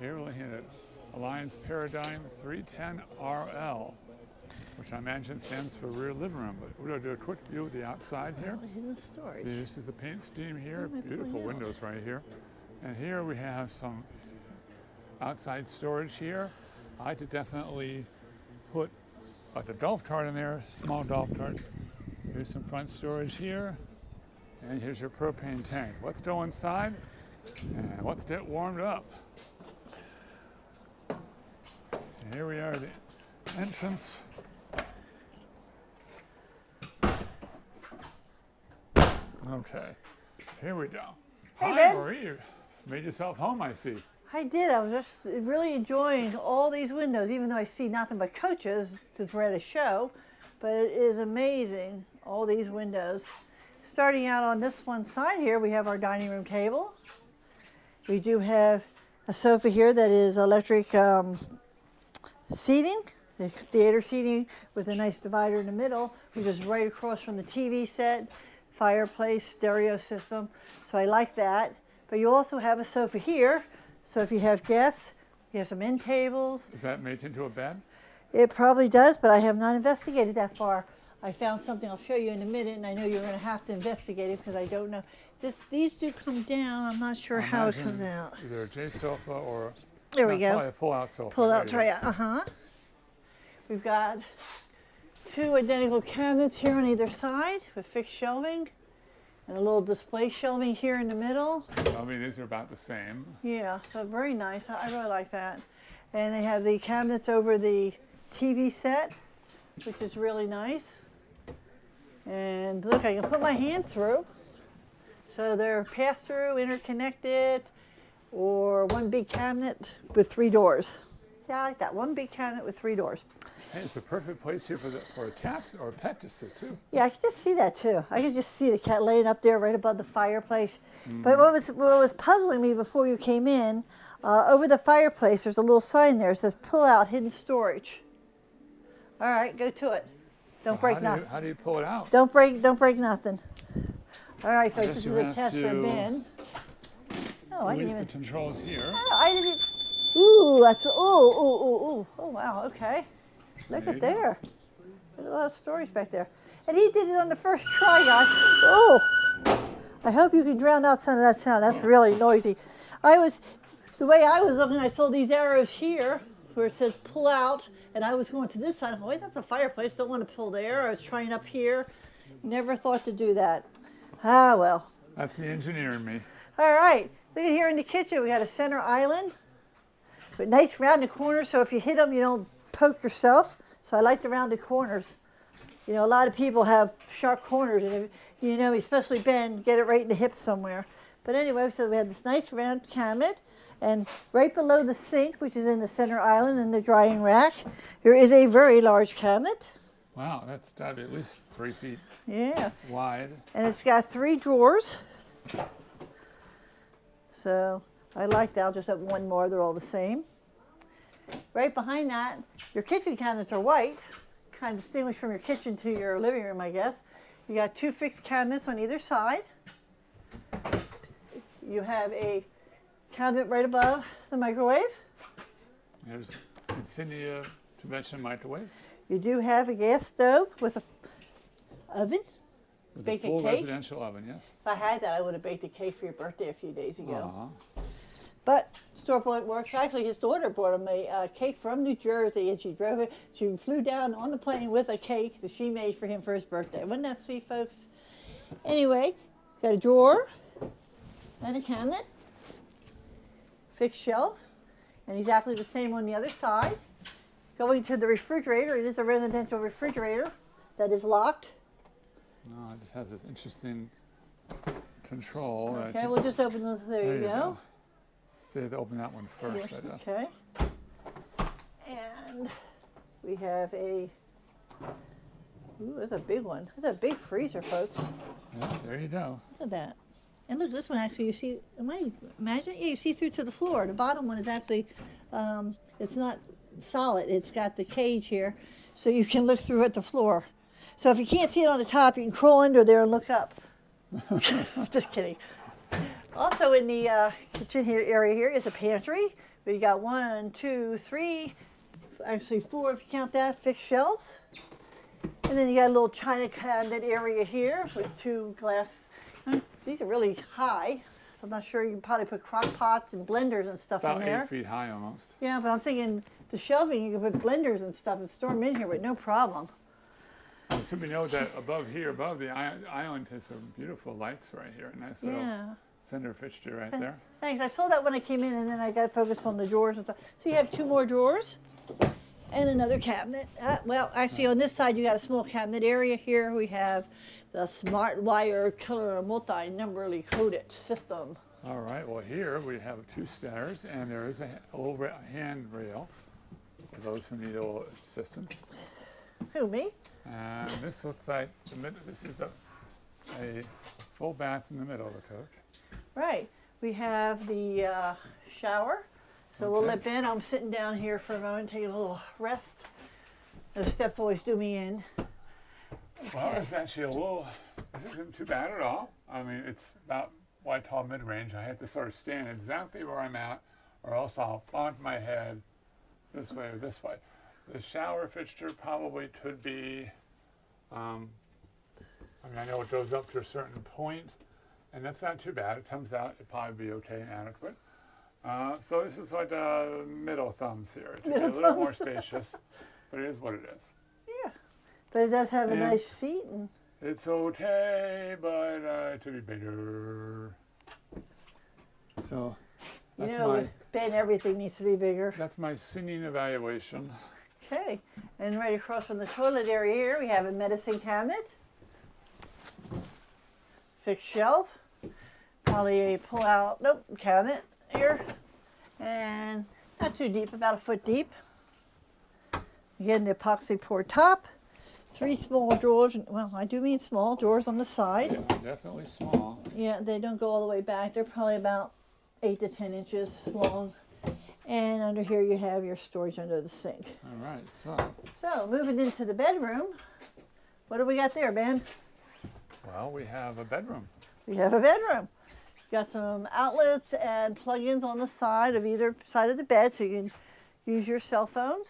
Here we're looking at Alliance Paradigm 310RL, which I imagine stands for rear living room. But we're going to do a quick view of the outside here. Hidden storage. See, this is the paint scheme here. What am I Beautiful pulling out? windows right here. And here we have some outside storage here. I like to definitely put like a golf cart in there, small golf cart. Here's some front storage here. And here's your propane tank. Let's go inside and let's get warmed up. And here we are, the entrance. Okay, here we go. Hey, Hi, Ben. Marie. You made yourself home, I see. I did. I was just really enjoying all these windows, even though I see nothing but coaches since we're at a show. But it is amazing, all these windows. Starting out on this one side here, we have our dining room table. We do have a sofa here that is electric seating, the theater seating with a nice divider in the middle, which is right across from the TV set, fireplace, stereo system. So I like that. But you also have a sofa here. So if you have guests, you have some end tables. Is that made into a bed? It probably does, but I have not investigated that far. I found something I'll show you in a minute, and I know you're going to have to investigate it because I don't know. These do come down. I'm not sure how it comes out. Either a J sofa or There we go. Probably a pull-out sofa. Pull There out you tray. go. We've got two identical cabinets here on either side with fixed shelving and a little display shelving here in the middle. I mean, these are about the same. Yeah, so very nice. I really like that. And they have the cabinets over the TV set, which is really nice. And look, I can put my hand through. So they're pass-through, interconnected, or one big cabinet with 3 doors. Yeah, I like that. One big cabinet with 3 doors. Hey, it's a perfect place here for a cat or a pet to sit too. Yeah, I could just see that too. I could just see the cat laying up there right above the fireplace. But what was puzzling me before you came in, over the fireplace, there's a little sign there that says "Pull out hidden storage." All right, go to it. Don't So break nothing. How do you pull it out? Don't break nothing. All right, folks, guess this you is a have test for to Ben. Oh, I didn't Release even. the controls here. Oh, I didn't. Ooh, that's ooh. Oh wow, okay. Look There at you go. there. There's a lot of storage back there. And he did it on the first try, guys. Oh, I hope you can drown out some of that sound. That's really noisy. The way I was looking, I saw these arrows here where it says pull out, and I was going to this side. I thought, wait, that's a fireplace. Don't want to pull there. I was trying up here. Never thought to do that. Ah, well. That's the engineer in me. All right. Look at here in the kitchen. We got a center island with nice rounded corners, so if you hit them, you don't poke yourself. So I like the rounded corners. You know, a lot of people have sharp corners, and you know, especially Ben, get it right in the hip somewhere. But anyway, so we had this nice round cabinet, and right below the sink, which is in the center island and the drying rack, there is a very large cabinet. Wow, that's got to be at least 3 feet Yeah, wide. and it's got 3 drawers. So I like that. I'll just have one more. They're all the same. Right behind that, your kitchen cabinets are white, kind of distinguished from your kitchen to your living room, I guess. You got 2 fixed cabinets on either side. You have a cabinet right above the microwave. There's Insignia convention microwave You do have a gas stove with a oven. with Bake a a full cake? residential oven, yes. If I had that, I would have baked a cake for your birthday a few days ago. Uh-huh. But store-bought works. Actually, his daughter brought him a cake from New Jersey, and she drove it. She flew down on the plane with a cake that she made for him for his birthday. Wasn't that sweet, folks? Anyway, got a drawer and a cabinet, fixed shelf, and exactly the same on the other side. Going to the refrigerator, it is a residential refrigerator that is locked. No, it just has this interesting control. I Okay, think- we'll just open this. There you go. So you have to open that one first, I guess. Okay. And we have a, ooh, that's a big one. That's a big freezer, folks. Yeah, there you go. Look at that. And look, this one actually, you see, am I imagine? Yeah, you see through to the floor. The bottom one is actually, it's not solid. It's got the cage here, so you can look through at the floor. So if you can't see it on the top, you can crawl under there and look up. Just kidding. Also in the kitchen here area here is a pantry. We got 1, 2, 3, actually 4 if you count that, fixed shelves. And then you got a little china cabinet area here with 2 glass. These are really high, so I'm not sure. You can probably put crock pots and blenders and stuff About in there. 8 feet high almost. Yeah, but I'm thinking the shelving, you can put blenders and stuff and store them in here with no problem. So we know that above here, above the island, has some beautiful lights right here. Nice little center fixture right there. Thanks. I saw that when I came in, and then I got focused on the drawers and stuff. So you have 2 more drawers and another cabinet. Well, actually, on this side, you got a small cabinet area here. We have the Smart Wire Killer multi-numberly coded system. All right. Well, here we have 2 stairs, and there is a little handrail for those who need a little assistance. Who, me? And this looks like this is a full bath in the middle of the coach. Right. We have the shower. So we'll let Ben. I'm sitting down here for a moment, taking a little rest. Those steps always do me in. Well, it's actually this isn't too bad at all. I mean, it's about wide, tall, mid-range. I have to sort of stand exactly where I'm at, or else I'll bonk my head this way or this way. The shower fixture probably could be, I mean, I know it goes up to a certain point, and that's not too bad. It comes out, it'd probably be okay and adequate. So this is like middle thumbs here. It could be a little more spacious, but it is what it is. Yeah, but it does have a nice seat. And it's okay, but it could be bigger. So that's with Ben, everything needs to be bigger. That's my singing evaluation. Okay, and right across from the toilet area here, we have a medicine cabinet, fixed shelf, probably a pull-out, cabinet here, and not too deep, about 1 foot deep. Again, the epoxy pour top, 3 small drawers, well, I do mean small drawers on the side. Yeah, definitely small. Yeah, they don't go all the way back. They're probably about 8 to 10 inches long. And under here you have your storage under the sink. All right, So moving into the bedroom, what do we got there, Ben? well, we have a bedroom. We have a bedroom. Got some outlets and plug-ins on the side of either side of the bed so you can use your cell phones.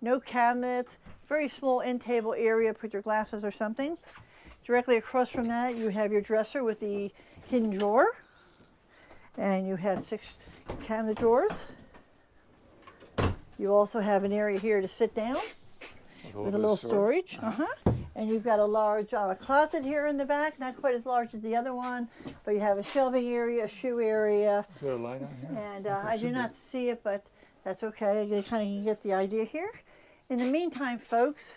No cabinets, very small end table area, put your glasses or something. Directly across from that you have your dresser with the hidden drawer. And you have 6 cabinet drawers. You also have an area here to sit down with a little storage. And you've got a large closet here in the back, not quite as large as the other one, but you have a shelving area, a shoe area. Is there a light on here? And I do not see it, but that's okay. You kind of can get the idea here. In the meantime, folks,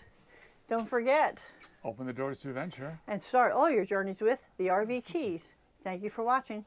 don't forget. Open the doors to adventure. And start all your journeys with the RV Keys. Thank you for watching.